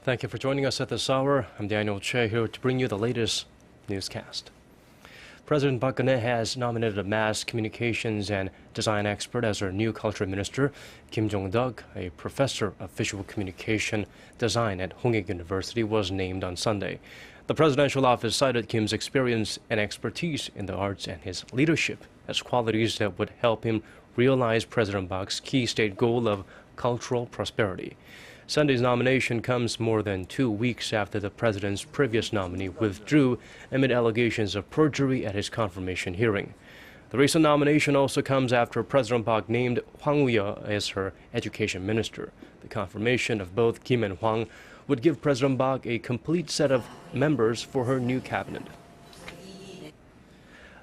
Thank you for joining us at this hour. I'm Daniel Che here to bring you the latest newscast. President Park Geun-hye has nominated a mass communications and design expert as her new culture minister. Jong-deuk, a professor of visual communication design at Hongik University, was named on Sunday. The presidential office cited Kim's experience and expertise in the arts and his leadership as qualities that would help him realize President Park's key state goal of cultural prosperity. Sunday's nomination comes more than 2 weeks after the president's previous nominee withdrew amid allegations of perjury at his confirmation hearing. The recent nomination also comes after President Park named Hwang Woo-yeol as her education minister. The confirmation of both Kim and Hwang would give President Park a complete set of members for her new cabinet.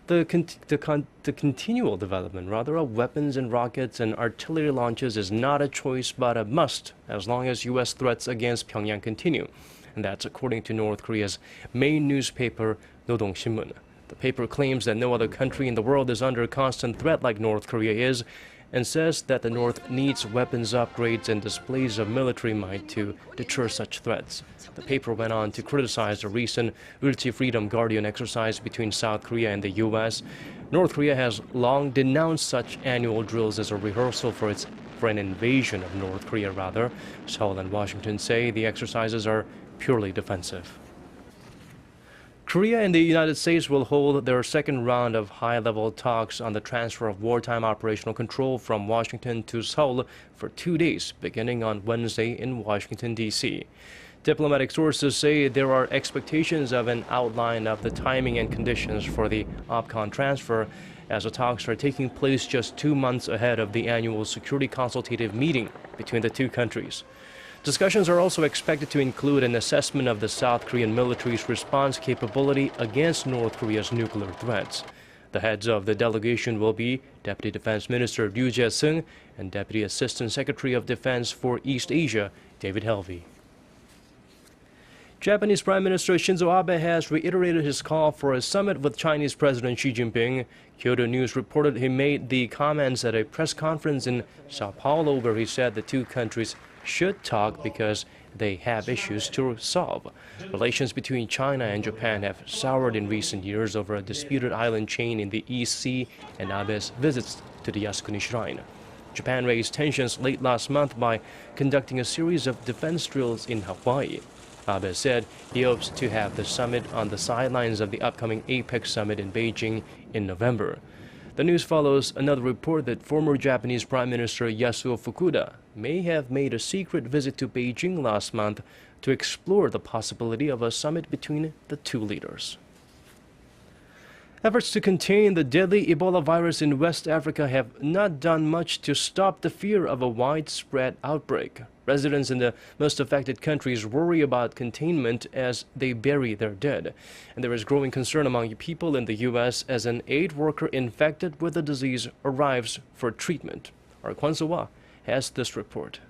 The continual development, of weapons and rockets and artillery launches is not a choice but a must as long as U.S. threats against Pyongyang continue. And that's according to North Korea's main newspaper, Nodong Sinmun. The paper claims that no other country in the world is under constant threat like North Korea is, and says that the North needs weapons upgrades and displays of military might to deter such threats. The paper went on to criticize the recent Ulchi Freedom Guardian exercise between South Korea and the U.S. North Korea has long denounced such annual drills as a rehearsal for an invasion of North Korea. Seoul and Washington say the exercises are purely defensive. Korea and the United States will hold their second round of high-level talks on the transfer of wartime operational control from Washington to Seoul for 2 days, beginning on Wednesday in Washington, D.C. Diplomatic sources say there are expectations of an outline of the timing and conditions for the OPCON transfer, as the talks are taking place just 2 months ahead of the annual security consultative meeting between the two countries. Discussions are also expected to include an assessment of the South Korean military's response capability against North Korea's nuclear threats. The heads of the delegation will be Deputy Defense Minister Ryu Jae-seung and Deputy Assistant Secretary of Defense for East Asia, David Helvey. Japanese Prime Minister Shinzo Abe has reiterated his call for a summit with Chinese President Xi Jinping. Kyodo News reported he made the comments at a press conference in Sao Paulo where he said the two countries should talk because they have issues to solve. Relations between China and Japan have soured in recent years over a disputed island chain in the East Sea and Abe's visits to the Yasukuni Shrine. Japan raised tensions late last month by conducting a series of defense drills in Hawaii. Abe said he hopes to have the summit on the sidelines of the upcoming APEC summit in Beijing in November. The news follows another report that former Japanese Prime Minister Yasuo Fukuda may have made a secret visit to Beijing last month to explore the possibility of a summit between the two leaders. Efforts to contain the deadly Ebola virus in West Africa have not done much to stop the fear of a widespread outbreak. Residents in the most affected countries worry about containment as they bury their dead. And there is growing concern among people in the U.S. as an aid worker infected with the disease arrives for treatment. Our Kwon So-hwa has this report.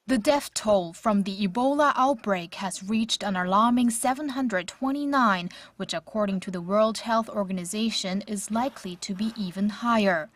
The death toll from the Ebola outbreak has reached an alarming 729, which according to the World Health Organization is likely to be even higher.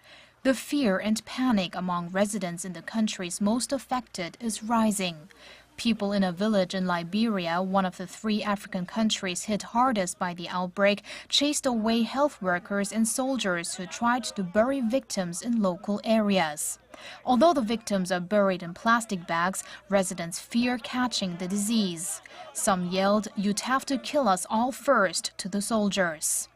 The fear and panic among residents in the countries most affected is rising. People in a village in Liberia, one of the 3 African countries hit hardest by the outbreak, chased away health workers and soldiers who tried to bury victims in local areas. Although the victims are buried in plastic bags, residents fear catching the disease. Some yelled, "You'd have to kill us all first," to the soldiers.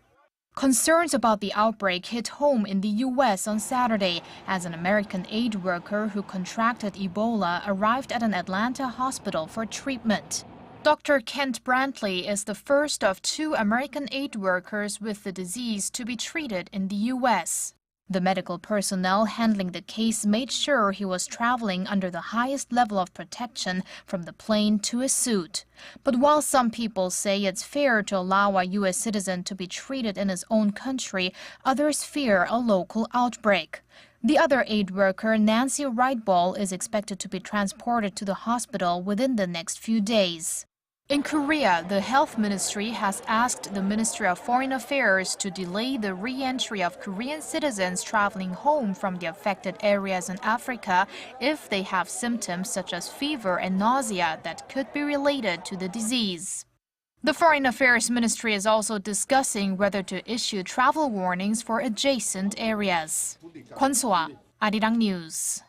Concerns about the outbreak hit home in the U.S. on Saturday as an American aid worker who contracted Ebola arrived at an Atlanta hospital for treatment. Dr. Kent Brantley is the first of 2 American aid workers with the disease to be treated in the U.S. The medical personnel handling the case made sure he was traveling under the highest level of protection from the plane to a suit. But while some people say it's fair to allow a U.S. citizen to be treated in his own country, others fear a local outbreak. The other aid worker, Nancy Wright-Ball, is expected to be transported to the hospital within the next few days. In Korea, the Health Ministry has asked the Ministry of Foreign Affairs to delay the re-entry of Korean citizens traveling home from the affected areas in Africa if they have symptoms such as fever and nausea that could be related to the disease. The Foreign Affairs Ministry is also discussing whether to issue travel warnings for adjacent areas. Kwon So-ah, ARIRANG News.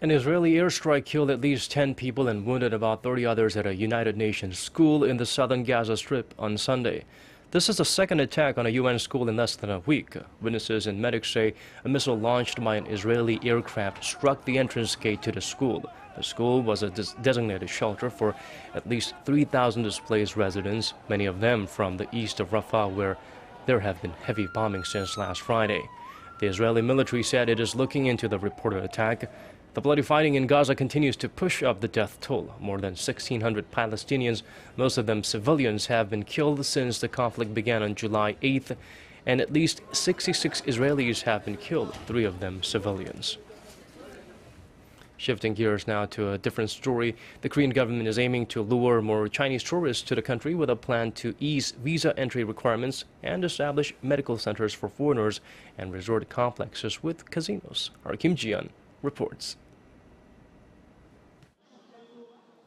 An Israeli airstrike killed at least 10 people and wounded about 30 others at a United Nations school in the southern Gaza Strip on Sunday. This is the second attack on a UN school in less than a week. Witnesses and medics say a missile launched by an Israeli aircraft struck the entrance gate to the school. The school was a designated shelter for at least 3,000 displaced residents, many of them from the east of Rafah, where there have been heavy bombing since last Friday. The Israeli military said it is looking into the reported attack. The bloody fighting in Gaza continues to push up the death toll. More than 1,600 Palestinians, most of them civilians, have been killed since the conflict began on July 8th, and at least 66 Israelis have been killed, 3 of them civilians. Shifting gears now to a different story, the Korean government is aiming to lure more Chinese tourists to the country with a plan to ease visa entry requirements and establish medical centers for foreigners and resort complexes with casinos. Park Geun-hye reports.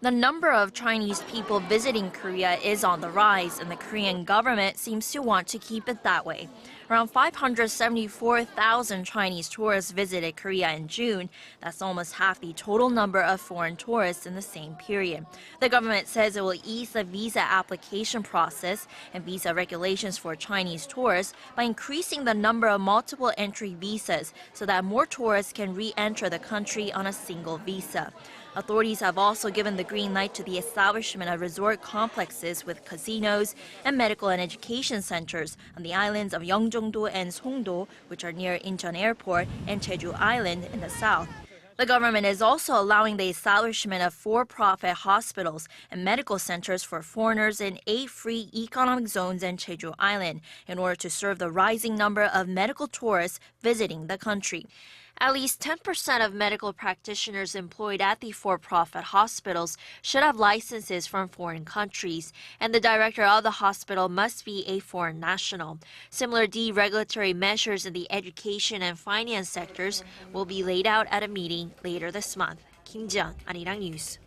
The number of Chinese people visiting Korea is on the rise, and the Korean government seems to want to keep it that way. Around 574,000 Chinese tourists visited Korea in June. That's almost half the total number of foreign tourists in the same period. The government says it will ease the visa application process and visa regulations for Chinese tourists by increasing the number of multiple entry visas so that more tourists can re-enter the country on a single visa. Authorities have also given the green light to the establishment of resort complexes with casinos and medical and education centers on the islands of Jong-deuk and Songdo, which are near Incheon Airport, and Jeju Island in the south. The government is also allowing the establishment of for-profit hospitals and medical centers for foreigners in 8 free economic zones in Jeju Island in order to serve the rising number of medical tourists visiting the country. At least 10% of medical practitioners employed at the for-profit hospitals should have licenses from foreign countries, and the director of the hospital must be a foreign national. Similar deregulatory measures in the education and finance sectors will be laid out at a meeting later this month. Kim Ji-yeon, ARIRANG News.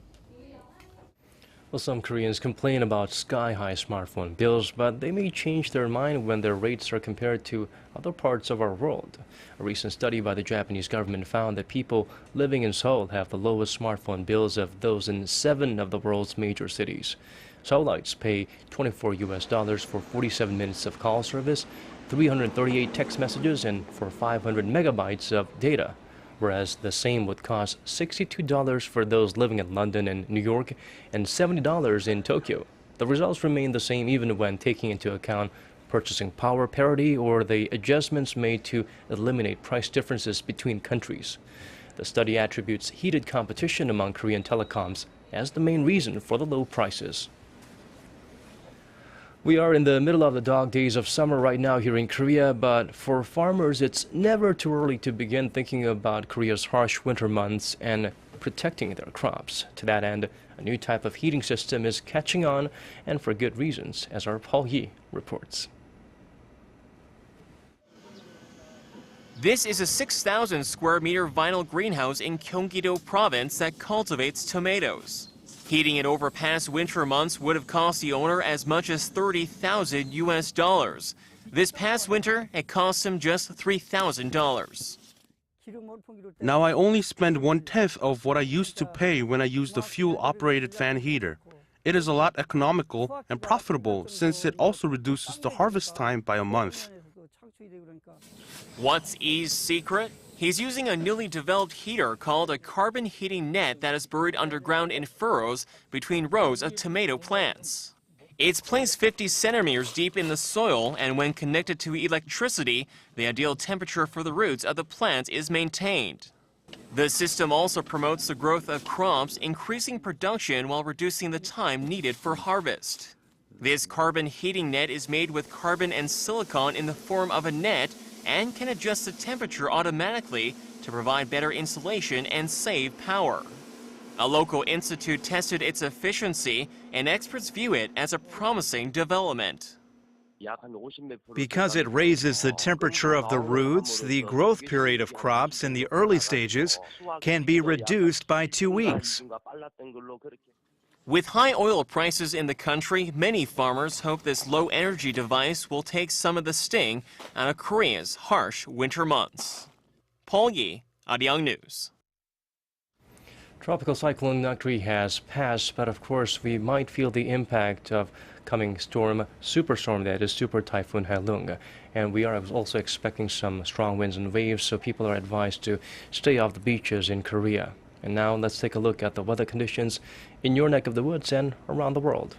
Well, some Koreans complain about sky-high smartphone bills, but they may change their mind when their rates are compared to other parts of our world. A recent study by the Japanese government found that people living in Seoul have the lowest smartphone bills of those in 7 of the world's major cities. Seoulites pay $24 for 47 minutes of call service, 338 text messages, and for 500 megabytes of data, whereas the same would cost $62 for those living in London and New York and $70 in Tokyo. The results remain the same even when taking into account purchasing power parity or the adjustments made to eliminate price differences between countries. The study attributes heated competition among Korean telecoms as the main reason for the low prices. We are in the middle of the dog days of summer right now here in Korea, but for farmers it's never too early to begin thinking about Korea's harsh winter months and protecting their crops. To that end, a new type of heating system is catching on, and for good reasons, as our Paul Yi reports. This is a 6,000 square meter vinyl greenhouse in Gyeonggi-do province that cultivates tomatoes. Heating it over past winter months would have cost the owner as much as $30,000. This past winter, it cost him just $3,000. Now I only spend 1/10 of what I used to pay when I used the fuel-operated fan heater. It is a lot economical and profitable since it also reduces the harvest time by a month. What's Yi's secret? He's using a newly developed heater called a carbon heating net that is buried underground in furrows between rows of tomato plants. It's placed 50 centimeters deep in the soil, and when connected to electricity, the ideal temperature for the roots of the plant is maintained. The system also promotes the growth of crops, increasing production while reducing the time needed for harvest. This carbon heating net is made with carbon and silicon in the form of a net and can adjust the temperature automatically to provide better insulation and save power. A local institute tested its efficiency, and experts view it as a promising development. Because it raises the temperature of the roots, the growth period of crops in the early stages can be reduced by 2 weeks. With high oil prices in the country, many farmers hope this low-energy device will take some of the sting out of Korea's harsh winter months. Paul Yi, ARIRANG News. Tropical cyclone Nakri has passed, but of course we might feel the impact of coming superstorm that is Super Typhoon Hailung. And we are also expecting some strong winds and waves, so people are advised to stay off the beaches in Korea. And now let's take a look at the weather conditions in your neck of the woods and around the world.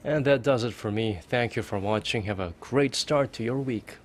And that does it for me. Thank you for watching. Have a great start to your week.